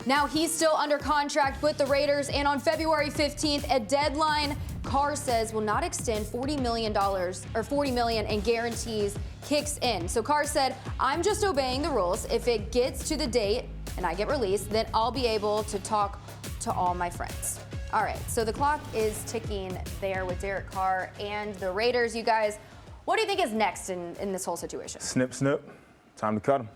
Now he's still under contract with the Raiders, and on February 15th, a deadline Carr says will not extend $40 million in guarantees kicks in. So Carr said, I'm just obeying the rules. If it gets to the date and I get released, then I'll be able to talk to all my friends. All right, so the clock is ticking there with Derek Carr and the Raiders. You guys, what do you think is next in this whole situation? Snip, snip. Time to cut him.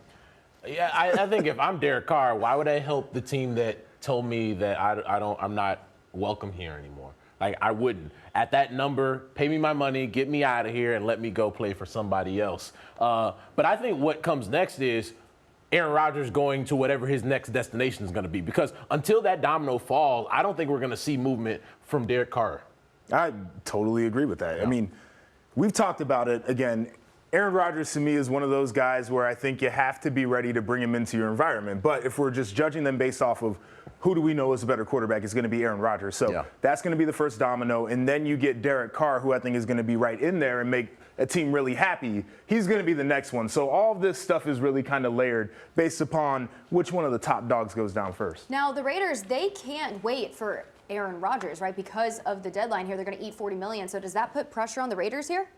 Yeah, I think if I'm Derek Carr, why would I help the team that told me that I'm not welcome here anymore? Like, I wouldn't. At that number, pay me my money, get me out of here, and let me go play for somebody else. But I think what comes next is Aaron Rodgers going to whatever his next destination is going to be. Because until that domino falls, I don't think we're going to see movement from Derek Carr. I totally agree with that. Yeah. I mean, we've talked about it. Again, Aaron Rodgers to me is one of those guys where I think you have to be ready to bring him into your environment. But if we're just judging them based off of who do we know is a better quarterback, it's going to be Aaron Rodgers. So that's going to be the first domino. And then you get Derek Carr, who I think is going to be right in there and make a team really happy. He's going to be the next one. So all of this stuff is really kind of layered based upon which one of the top dogs goes down first. Now, the Raiders, they can't wait for Aaron Rodgers, right? Because of the deadline here, they're going to eat $40 million. So does that put pressure on the Raiders here?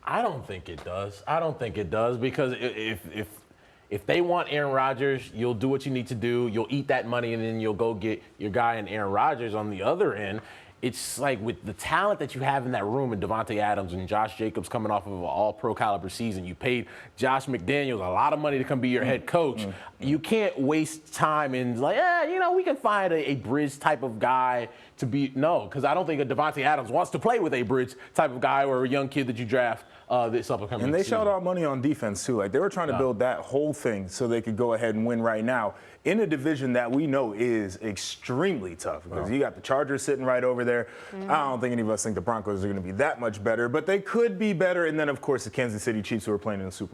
I don't think it does. I don't think it does, because if they want Aaron Rodgers, you'll do what you need to do. You'll eat that money, and then you'll go get your guy in Aaron Rodgers. On the other end, it's like with the talent that you have in that room, and Devontae Adams and Josh Jacobs coming off of an all-pro caliber season. You paid Josh McDaniels a lot of money to come be your head coach. You can't waste time and like, we can find a bridge type of guy to be. No, because I don't think a Devontae Adams wants to play with a bridge type of guy or a young kid that you draft this upcoming season. And they shelled out money on defense, too. Like, they were trying to build that whole thing so they could go ahead and win right now in a division that we know is extremely tough, because you got the Chargers sitting right over there. I don't think any of us think the Broncos are going to be that much better, but they could be better. And then, of course, the Kansas City Chiefs, who are playing in the Super Bowl.